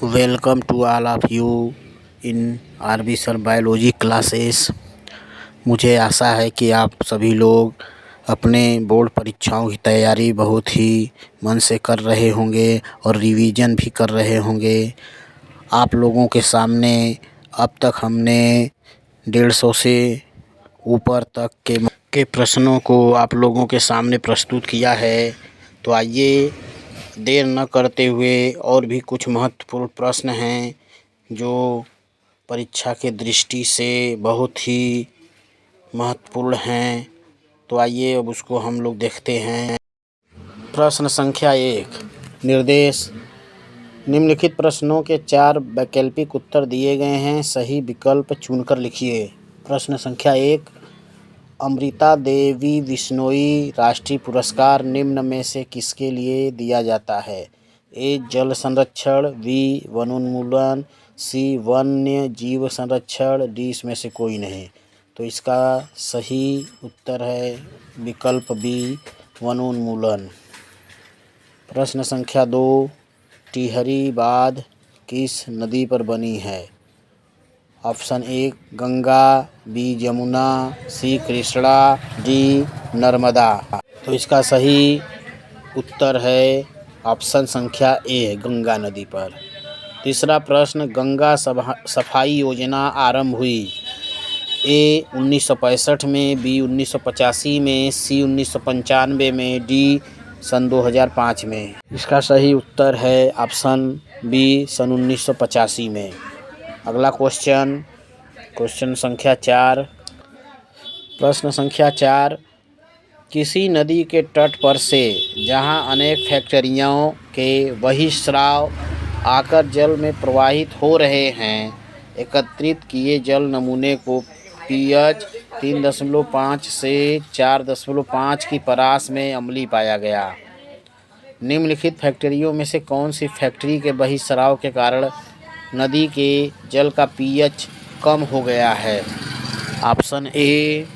Welcome to all of you in RB sir biology classes. मुझे आशा है कि आप सभी लोग अपने बोर्ड परीक्षाओं की तैयारी बहुत ही मन से कर रहे होंगे और रिवीजन भी कर रहे होंगे। आप लोगों के सामने अब तक हमने 150 से ऊपर तक के प्रश्नों को आप लोगों के सामने प्रस्तुत किया है। तो आइए देर न करते हुए और भी कुछ महत्वपूर्ण प्रश्न हैं जो परीक्षा के दृष्टि से बहुत ही महत्वपूर्ण हैं। तो आइए अब उसको हम लोग देखते हैं। प्रश्न संख्या 1, निर्देश। निम्नलिखित प्रश्नों के 4 वैकल्पिक उत्तर दिए गए हैं, सही विकल्प चुनकर लिखिए। प्रश्न संख्या 1, अमृता देवी बिश्नोई राष्ट्रीय पुरस्कार निम्न में से किसके लिए दिया जाता है? ए. जल संरक्षण, बी. वनोन्मूलन, सी. वन्य जीव संरक्षण, डी. इसमें से कोई नहीं। तो इसका सही उत्तर है विकल्प बी, वनोन्मूलन। प्रश्न संख्या 2, टिहरी बांध किस नदी पर बनी है? Option A Ganga, B Jamuna, C Krishna, D Narmada. तो इसका सही उत्तर है ऑप्शन संख्या ए, गंगा नदी पर। तीसरा प्रश्न, गंगा सफाई योजना आरंभ हुई ए 1965 में, बी 1985 में, सी 1995 में, डी सन 2005 में। इसका सही उत्तर है ऑप्शन बी, सन 1985 में। अगला क्वेश्चन संख्या 4। प्रश्न संख्या 4, किसी नदी के तट पर से जहां अनेक फैक्ट्रियों के बहिस्राव आकर जल में प्रवाहित हो रहे हैं, एकत्रित किए जल नमूने को pH 3.5 से 4.5 की परास में अम्लीय पाया गया। निम्नलिखित फैक्ट्रियों में से कौन सी फैक्ट्री के बहिस्राव के कारण नदी के जल का pH कम हो गया है? ऑप्शन ए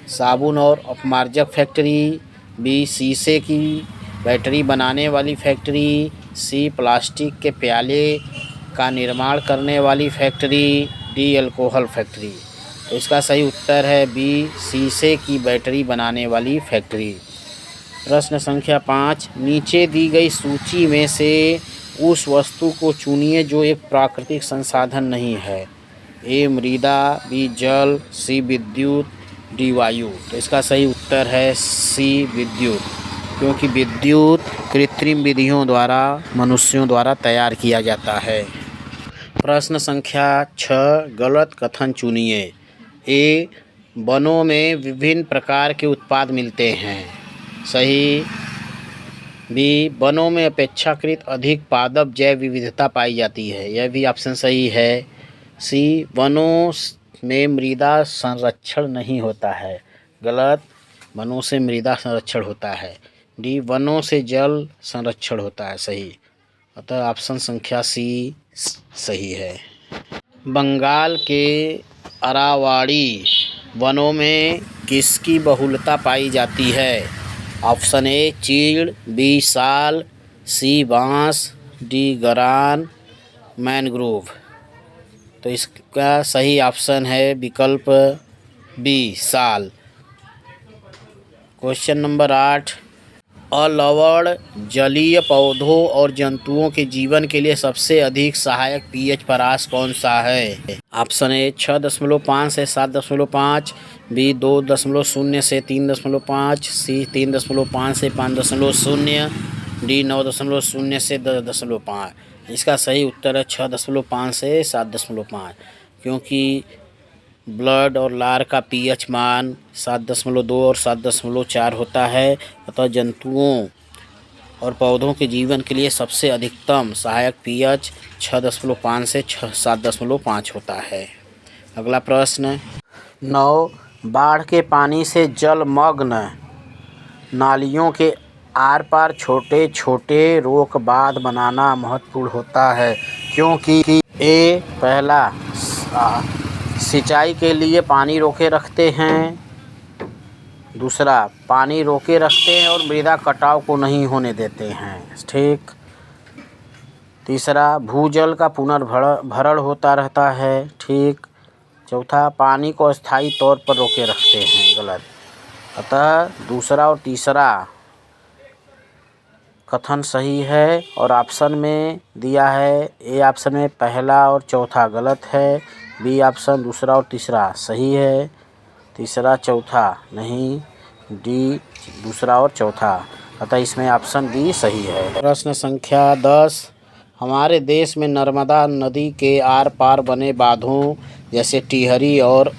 साबुन और अपमार्जक फैक्ट्री, बी शीशे की बैटरी बनाने वाली फैक्ट्री, सी प्लास्टिक के प्याले का निर्माण करने वाली फैक्ट्री, डी अल्कोहल फैक्ट्री। तो इसका सही उत्तर है बी, शीशे की बैटरी बनाने वाली फैक्ट्री। प्रश्न संख्या 5, नीचे दी गई सूची में से उस वस्तु को चुनिए जो एक प्राकृतिक संसाधन नहीं है। ए मृदा, बी जल, सी विद्युत, डी वायु। तो इसका सही उत्तर है सी विद्युत, क्योंकि विद्युत कृत्रिम विधियों द्वारा मनुष्यों द्वारा तैयार किया जाता है। प्रश्न संख्या 6, गलत कथन चुनिए। ए वनों में विभिन्न प्रकार के उत्पाद मिलते हैं, सही। बी वनों में अपेक्षाकृत अधिक पादप जैव विविधता पाई जाती है, यह भी ऑप्शन सही है। सी वनों में मृदा संरक्षण नहीं होता है, गलत, वनों से मृदा संरक्षण होता है। डी वनों से जल संरक्षण होता है, सही। अतः ऑप्शन संख्या सी सही है। बंगाल के अरावाड़ी वनों में किसकी बहुलता पाई जाती है? ऑप्शन ए चीड़, बी साल, सी बांस, डी गरान, मैनग्रोव। तो इसका सही ऑप्शन है विकल्प बी, साल। क्वेश्चन नंबर 8, अलवण जलीय पौधों और जंतुओं के जीवन के लिए सबसे अधिक सहायक pH परास कौन सा है? ऑप्शन ए 6.5 से 7.5, बी 2.0 से 3.5, सी 3.5 से 5.0, डी 9.0 से 10.5। इसका सही उत्तर है 6.5 से 7.5, क्योंकि ब्लड और लार का pH मान 7.2 और 7.4 होता है। अतः जंतुओं और पौधों के जीवन के लिए सबसे अधिकतम सहायक pH 6.5 से 7.5 होता है। अगला प्रश्न 9, बाढ़ के पानी से जलमग्न नालियों के आर पार छोटे छोटे रोक बांध बनाना महत्वपूर्ण होता है, क्योंकि ए पहला सिंचाई के लिए पानी रोके रखते हैं, दूसरा पानी रोके रखते हैं और मृदा कटाव को नहीं होने देते हैं, ठीक। तीसरा, भूजल का पुनर्भरण होता रहता है, ठीक। चौथा, पानी को अस्थायी तौर पर रोके रखते हैं, गलत। अतः दूसरा और तीसरा कथन सही है और ऑप्शन में दिया है, ए ऑप्शन में पहला और चौथा गलत है, बी ऑप्शन दूसरा और तीसरा सही है, तीसरा चौथा नहीं, डी दूसरा और चौथा। अतः इसमें ऑप्शन बी सही है। प्रश्न संख्या 10, हमारे देश में नर्मदा नदी के आर पार बने बांधों जैसे टिहरी और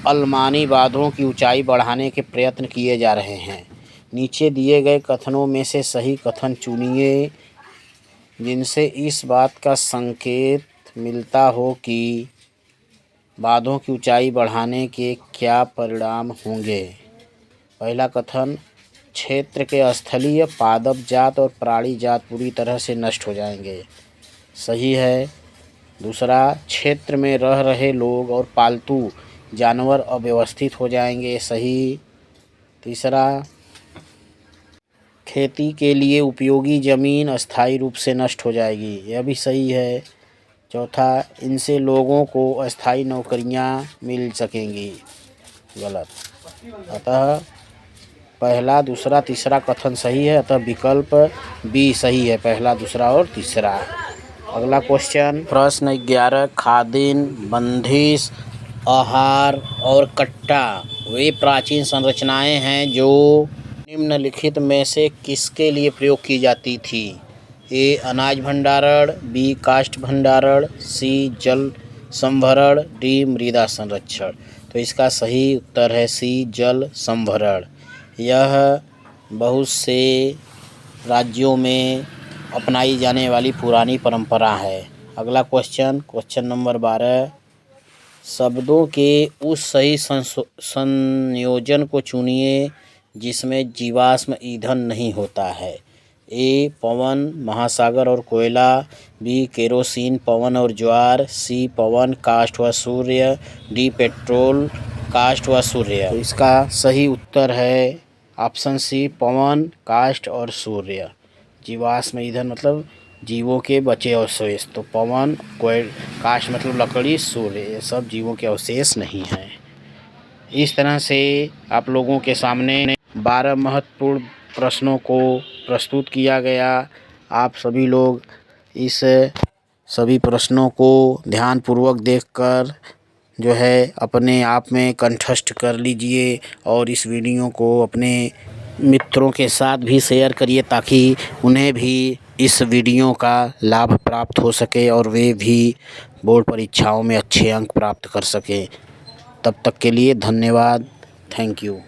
अलमानी बांधों की ऊंचाई बढ़ाने के प्रयत्न किए जा रहे हैं। नीचे दिए गए कथनों में से सही कथन चुनिए जिनसे इस बात का संकेत मिलता हो कि बांधों की ऊंचाई बढ़ाने के क्या परिणाम होंगे। पहला कथन, क्षेत्र के स्थलीय पादप जात और प्राणी जात पूरी तरह से नष्ट हो जाएंगे, सही है। दूसरा, क्षेत्र में रह रहे लोग और पालतू जानवर अव्यवस्थित हो जाएंगे, सही। तीसरा, खेती के लिए उपयोगी ज़मीन अस्थायी रूप से नष्ट हो जाएगी, यह भी सही है। चौथा, इनसे लोगों को अस्थायी नौकरियां मिल सकेंगी, गलत। अतः पहला, दूसरा, तीसरा कथन सही है, अतः विकल्प बी सही है, पहला, दूसरा और तीसरा। अगला क्वेश्चन, प्रश्न 11, खादिन, बंदिश, आहार और कट्टा वे प्राचीन संरचनाएं हैं जो निम्नलिखित में से किसके लिए प्रयोग की जाती थी। ए अनाज भंडारण, बी काष्ठ भंडारण, सी जल संभरण, डी मृदा संरक्षण। तो इसका सही उत्तर है सी जल संभरण। यह बहुत से राज्यों में अपनाई जाने वाली पुरानी परंपरा है। अगला क्वेश्चन नंबर 12, शब्दों के उस सही संयोजन को चुनिए जिसमें जीवाश्म ईंधन नहीं होता है। ए पवन, महासागर और कोयला, बी केरोसिन, पवन और ज्वार, सी पवन, काष्ठ व सूर्य, डी पेट्रोल, काष्ठ व सूर्य। तो इसका सही उत्तर है ऑप्शन सी, पवन, काष्ठ और सूर्य। जीवाश्म ईंधन मतलब जीवों के बचे अवशेष, तो पवन, काष्ठ मतलब लकड़ी, सूर्य, ये सब जीवों के अवशेष नहीं हैं। इस तरह से आप लोगों के सामने 12 महत्वपूर्ण प्रश्नों को प्रस्तुत किया गया। आप सभी लोग इस सभी प्रश्नों को ध्यानपूर्वक देखकर जो है अपने आप में कंठस्थ कर लीजिए और इस वीडियो को अपने मित्रों के साथ भी शेयर करिए ताकि उन्हें भी इस वीडियो का लाभ प्राप्त हो सके और वे भी बोर्ड परीक्षाओं में अच्छे अंक प्राप्त कर सकें। तब तक के लिए धन्यवाद। Thank you.